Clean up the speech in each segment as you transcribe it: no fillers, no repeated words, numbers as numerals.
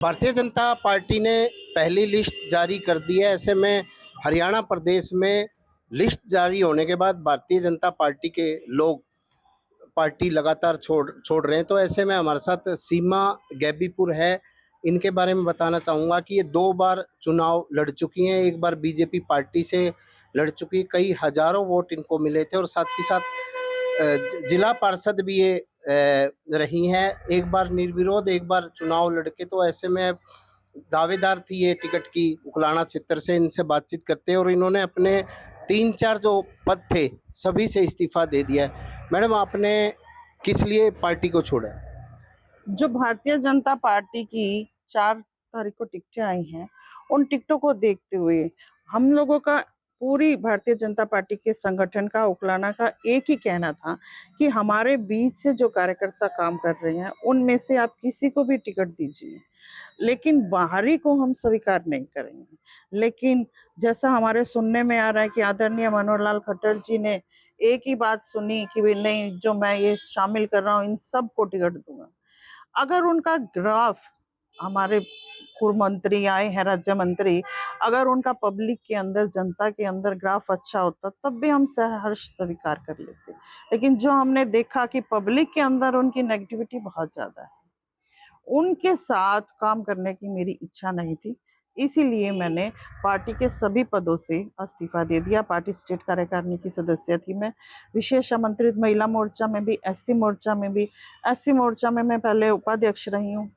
Bharatiya Janata party ने पहली list जारी कर दी है। ऐसे में हरियाणा प्रदेश में लिस्ट जारी होने के बाद भारतीय जनता पार्टी के लोग पार्टी लगातार छोड़ छोड़ रहे हैं। तो ऐसे में हमारे साथ सीमा गैबीपुर है। इनके बारे में बताना चाहूँगा कि ये 2 बार चुनाव लड़ चुकी हैं। एक बार बीजेपी पार्टी से लड़ चुकी, कई हज़ारों वोट इनको मिले थे और साथ ही साथ जिला पार्षद भी ये रही हैं। एक बार निर्विरोध, एक बार चुनाव लड़के। तो ऐसे में दावेदार थी ये टिकट की उकलाना क्षेत्र से। इनसे बातचीत करते हैं और इन्होंने अपने 3-4 जो पद थे सभी से इस्तीफा दे दिया है। मैडम, आपने किस लिए पार्टी को छोड़ा? जो भारतीय जनता पार्टी की 4 तारीख को टिकटें आई हैं, उन टिकटों को देखते हुए हम लोगों का पूरी भारतीय जनता पार्टी के संगठन का उकलाना का एक ही कहना था कि हमारे बीच से जो कार्यकर्ता काम कर रहे हैं उनमें से आप किसी को भी टिकट दीजिए, लेकिन बाहरी को हम स्वीकार नहीं करेंगे। लेकिन जैसा हमारे सुनने में आ रहा है कि आदरणीय मनोहर लाल खट्टर जी ने एक ही बात सुनी कि भी नहीं, जो मैं ये शामिल कर रहा हूँ इन सबको टिकट दूंगा। अगर उनका ग्राफ, हमारे पूर्व मंत्री आए हैं राज्य मंत्री, अगर उनका पब्लिक के अंदर, जनता के अंदर ग्राफ अच्छा होता तब भी हम सहर्ष स्वीकार कर लेते। लेकिन जो हमने देखा कि पब्लिक के अंदर उनकी नेगेटिविटी बहुत ज्यादा है, उनके साथ काम करने की मेरी इच्छा नहीं थी। इसीलिए मैंने पार्टी के सभी पदों से इस्तीफा दे दिया। पार्टी स्टेट कार्यकारिणी की सदस्य थी मैं, विशेष आमंत्रित महिला मोर्चा में भी, एससी मोर्चा में भी। एससी मोर्चा में मैं पहले उपाध्यक्ष रही हूँ,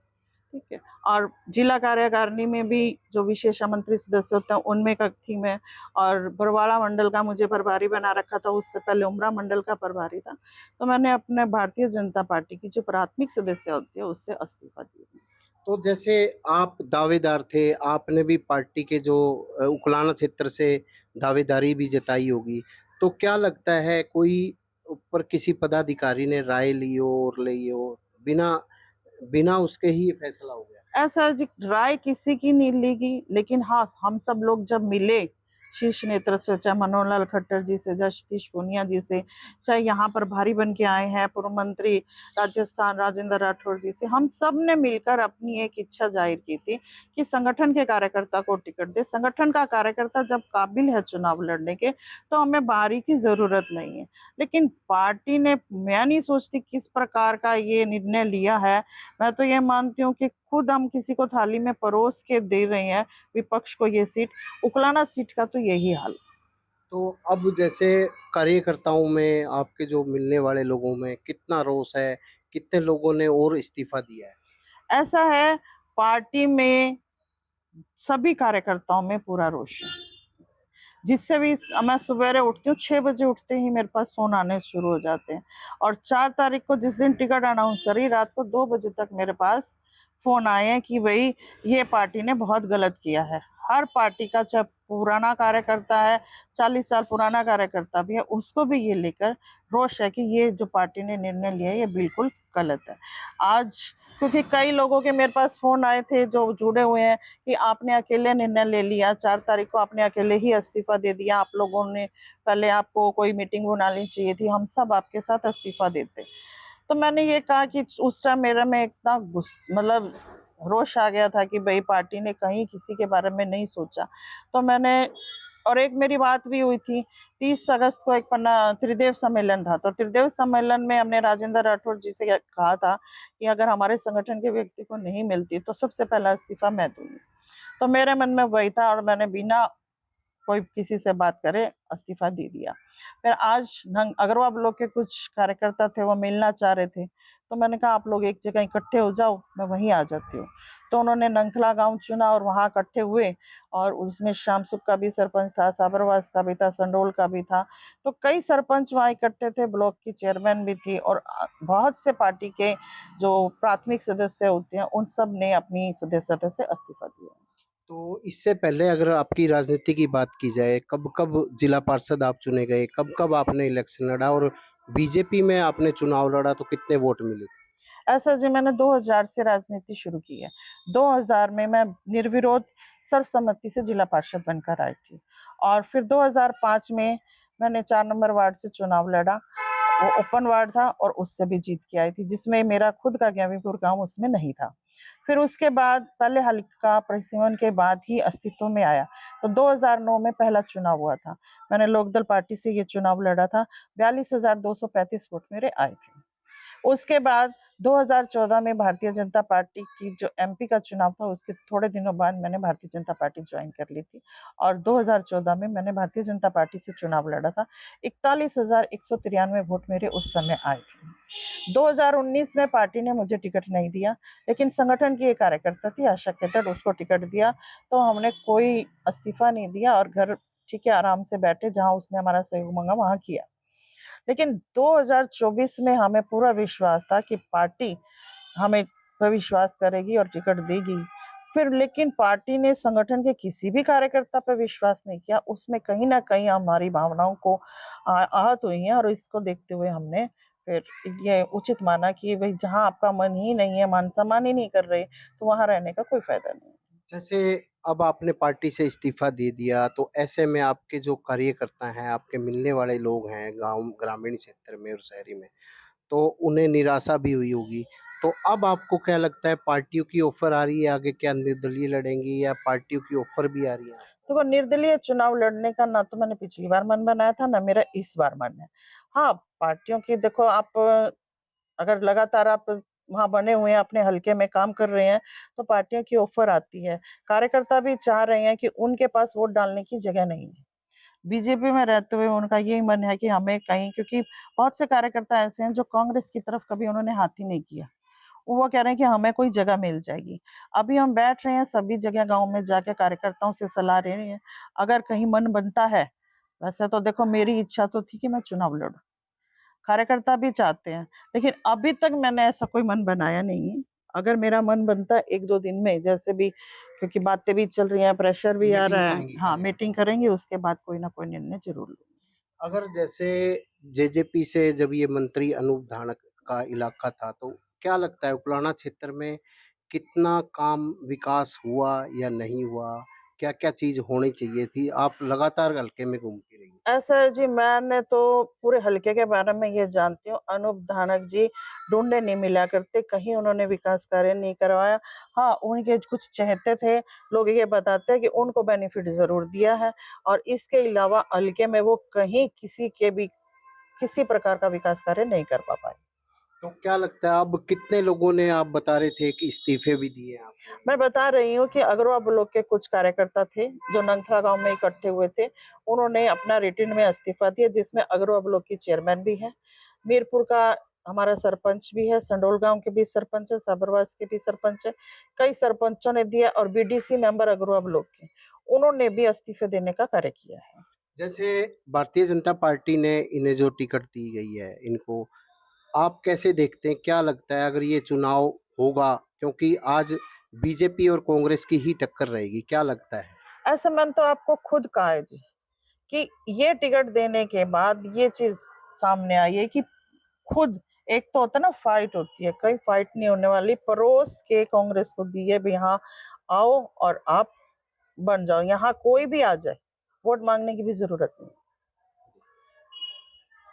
ठीक है, और जिला कार्यकारिणी में भी जो विशेष आमंत्रित सदस्य होते हैं उनमें का थी मैं। और बरवाला मंडल का मुझे प्रभारी बना रखा था, उससे पहले उमरा मंडल का प्रभारी था। तो मैंने अपने भारतीय जनता पार्टी की जो प्राथमिक सदस्य होती है उससे इस्तीफा दिया। तो जैसे आप दावेदार थे, आपने भी पार्टी के जो उकलाना क्षेत्र से दावेदारी भी जताई होगी। तो क्या लगता है, कोई ऊपर किसी पदाधिकारी ने राय ली हो और ली हो, बिना बिना उसके ही ये फैसला हो गया? ऐसा राय किसी की नहीं लेगी, लेकिन हाँ, हम सब लोग जब मिले शीर्ष नेतृत्व, चाहे मनोहर लाल खट्टर जी से, चाहे सतीश पूनिया जी से, चाहे यहाँ पर भारी बन के आए हैं पूर्व मंत्री राजस्थान राजेंद्र राठौर जी से, हम सब ने मिलकर अपनी एक इच्छा जाहिर की थी कि संगठन के कार्यकर्ता को टिकट दे। संगठन का कार्यकर्ता जब काबिल है चुनाव लड़ने के, तो हमें बाहरी की जरूरत नहीं है। लेकिन पार्टी ने, मैं नहीं सोचती किस प्रकार का ये निर्णय लिया है। मैं तो ये मानती हूँ कि खुद हम किसी को थाली में परोस के दे रहे हैं विपक्ष को ये सीट। उकलाना सीट का तो यही हाल। तो अब जैसे कार्यकर्ताओं में, आपके जो मिलने वाले लोगों में कितना रोष है? कितने लोगों ने और इस्तीफा दिया है? ऐसा है, पार्टी में सभी कार्यकर्ताओं में पूरा रोष है। जिससे भी मैं सवेरे उठती हूँ, 6 बजे उठते ही मेरे पास फोन आने शुरू हो जाते हैं। और 4 तारीख को जिस दिन टिकट अनाउंस करी, रात को 2 बजे तक मेरे पास फोन आए हैं कि भाई ये पार्टी ने बहुत गलत किया है। हर पार्टी का, चाहे पुराना कार्यकर्ता है, 40 साल पुराना कार्यकर्ता भी है, उसको भी ये लेकर रोष है कि ये जो पार्टी ने निर्णय लिया है ये बिल्कुल गलत है। आज क्योंकि कई लोगों के मेरे पास फोन आए थे जो जुड़े हुए हैं कि आपने अकेले निर्णय ले लिया, 4 तारीख को आपने अकेले ही इस्तीफा दे दिया, आप लोगों ने पहले, आपको कोई मीटिंग बुलानी चाहिए थी, हम सब आपके साथ इस्तीफा देते। तो मैंने ये कहा कि उस टाइम मेरे में इतना मतलब रोष आ गया था कि भाई पार्टी ने कहीं किसी के बारे में नहीं सोचा। तो मैंने, और एक मेरी बात भी हुई थी, 30 अगस्त को एक पन्ना त्रिदेव सम्मेलन था। तो त्रिदेव सम्मेलन में हमने राजेंद्र राठौर जी से कहा था कि अगर हमारे संगठन के व्यक्ति को नहीं मिलती तो सबसे पहला इस्तीफा मैं दूंगी। तो मेरे मन में वही था और मैंने बिना कोई किसी से बात करे इस्तीफा दे दिया। फिर आज अग्रवाल ब्लॉक के कुछ कार्यकर्ता थे, वो मिलना चाह रहे थे, तो मैंने कहा आप लोग एक जगह इकट्ठे हो जाओ, मैं वहीं आ जाती हूँ। तो उन्होंने नंगथला गांव चुना और वहां इकट्ठे हुए, और उसमें शामसुख का भी सरपंच था, साबरवास का भी था, संडोल का भी था। तो कई सरपंच वहां इकट्ठे थे, ब्लॉक की चेयरमैन भी थी, और बहुत से पार्टी के जो प्राथमिक सदस्य होते हैं उन सब ने अपनी सदस्यता से इस्तीफा दिया। तो इससे पहले अगर आपकी राजनीति की बात की जाए, कब-कब जिला पार्षद आप चुने गए? कब-कब आपने इलेक्शन लड़ा और बीजेपी में आपने चुनाव लड़ा तो कितने वोट मिले? ऐसा जी, मैंने 2000 से राजनीति शुरू की है। 2000 में मैं निर्विरोध सर्वसम्मति से जिला पार्षद बनकर आई थी, और फिर 2005 में मैंने 4 नंबर वार्ड से चुनाव लड़ा। वो ओपन वार्ड था और उससे भी जीत के आई थी, जिसमें मेरा खुद का ज्ञावीपुर गांव उसमें नहीं था। फिर उसके बाद पहले हल्का परिसीमन के बाद ही अस्तित्व में आया। तो 2009 में पहला चुनाव हुआ था। मैंने लोकदल पार्टी से ये चुनाव लड़ा था। 42,235 वोट मेरे आए थे। उसके बाद 2014 में भारतीय जनता पार्टी की जो एमपी का चुनाव था, उसके थोड़े दिनों बाद मैंने भारतीय जनता पार्टी ज्वाइन कर ली थी और 2014 में मैंने भारतीय जनता पार्टी से चुनाव लड़ा था। 41,193 वोट मेरे उस समय आए थे। 2019 में पार्टी ने मुझे टिकट नहीं दिया, लेकिन संगठन की एक कार्यकर्ता थी आशा केतड़, उसको टिकट दिया, तो हमने कोई इस्तीफा नहीं दिया और घर ठीक है आराम से बैठे, जहां उसने हमारा सहयोग मांगा वहां किया। लेकिन 2024 में हमें पूरा विश्वास था कि पार्टी हमें पर विश्वास करेगी और टिकट देगी। फिर लेकिन पार्टी ने संगठन के किसी भी कार्यकर्ता पर विश्वास नहीं किया। उसमें कहीं न कहीं हमारी भावनाओं को आहत हुई है और इसको देखते हुए हमने फिर ये उचित माना कि भई जहाँ आपका मन ही नहीं है, मान-सम्मान ही नहीं कर रहे, तो वहाँ रहने का कोई फ़ायदा नहीं। जैसे अब आपने पार्टी से इस्तीफा दे दिया, तो ऐसे में आपके जो कार्यकर्ता हैं, आपके मिलने वाले लोग हैं गाँव ग्रामीण क्षेत्र में और शहरी में, तो उन्हें निराशा भी हुई होगी। तो अब आपको क्या लगता है, पार्टियों की ऑफ़र आ रही है आगे, क्या निर्दलीय लड़ेंगी या पार्टियों की ऑफ़र भी आ रही है? तो वो निर्दलीय चुनाव लड़ने का ना तो मैंने पिछली बार मन बनाया था, ना मेरा इस बार मन है। हाँ, पार्टियों की देखो आप अगर लगातार आप वहाँ बने हुए हैं, अपने हलके में काम कर रहे हैं, तो पार्टियों की ऑफ़र आती है। कार्यकर्ता भी चाह रहे हैं कि उनके पास वोट डालने की जगह नहीं है। बीजेपी में रहते हुए उनका यही मन है कि हमें कहीं, क्योंकि बहुत से कार्यकर्ता ऐसे हैं जो कांग्रेस की तरफ कभी उन्होंने हाथ ही नहीं किया। वो कह रहे हैं कि हमें कोई जगह मिल जाएगी। अभी हम बैठ रहे हैं सभी जगह गाँव में जाके कार्यकर्ताओं से सलाह ले रहे हैं। अगर कहीं मन बनता है, वैसे तो देखो मेरी इच्छा तो थी कि मैं चुनाव लड़ूँ। कार्यकर्ता भी चाहते हैं, लेकिन अभी तक मैंने ऐसा कोई मन बनाया नहीं है। अगर मेरा मन बनता है 1-2 दिन में, जैसे भी क्योंकि बातें भी चल रही हैं, प्रेशर भी आ मीटिंग रहा है। करेंगी हाँ, पहले। मीटिंग करेंगे उसके बाद कोई ना कोई निर्णय ज़रूर लूँगी। अगर जैसे जेजेपी से जब ये मंत्री अनूप धानक का इलाका था, तो क्या लगता है उपलाना क्षेत्र में कितना काम विकास हुआ या नहीं हुआ? क्या-क्या चीज़ होनी चाहिए थी? आप लगातार हल्के में घूमती रही। ऐसा है जी, मैंने तो पूरे हलके के बारे में ये जानती हूँ, अनूप धानक जी ढूँढे नहीं मिला करते, कहीं उन्होंने विकास कार्य नहीं करवाया। हाँ, उनके कुछ चहेते थे, लोग ये बताते हैं कि उनको बेनिफिट ज़रूर दिया है और इसके अलावा हलके में वो कहीं किसी प्रकार का विकास कार्य नहीं कर पाए। तो क्या लगता है अब कितने लोगों ने, आप बता रहे थे कि इस्तीफे भी दिए आपने? मैं बता रही हूँ कि अगरवा ब्लॉक के कुछ कार्यकर्ता थे, जो नंगथला गाँव में इकट्ठे हुए थे। उन्होंने अपना रिटर्न में इस्तीफा दिया, जिसमें अगरवा ब्लॉक की चेयरमैन भी हैं, मीरपुर का हमारा सरपंच भी है, संडोल गाँव के भी सरपंच है, साबरवास के भी सरपंच है। कई सरपंचों ने दिया और बीडीसी मेंबर अगरवा ब्लॉक के, उन्होंने भी इस्तीफे देने का कार्य किया है। जैसे भारतीय जनता पार्टी ने इन्हें जो टिकट दी गई है, इनको आप कैसे देखते हैं? क्या लगता है अगर ये चुनाव होगा, क्योंकि आज बीजेपी और कांग्रेस की ही टक्कर रहेगी, क्या लगता है? ऐसे मैंने तो आपको खुद कहा है जी, कि ये टिकट देने के बाद ये चीज़ सामने आई है कि खुद एक तो होता है ना फाइट होती है, कहीं फाइट नहीं होने वाली, परोस के कांग्रेस को दी है भी हाँ, आओ और आप बन जाओ, यहाँ कोई भी आ जाए, वोट मांगने की भी ज़रूरत नहीं।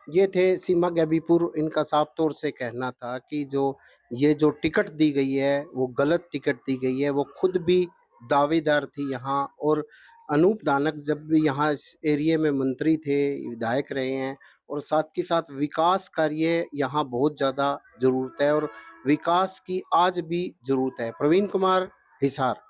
ये थे सीमा गैबीपुर, इनका साफ तौर से कहना था कि ये जो टिकट दी गई है, वो गलत टिकट दी गई है। वो खुद भी दावेदार थी यहाँ, और अनूप धानक जब भी यहाँ इस एरिये में मंत्री थे, विधायक रहे हैं, और साथ के साथ विकास कार्य यहाँ बहुत ज़्यादा ज़रूरत है और विकास की आज भी ज़रूरत है। प्रवीण कुमार, हिसार।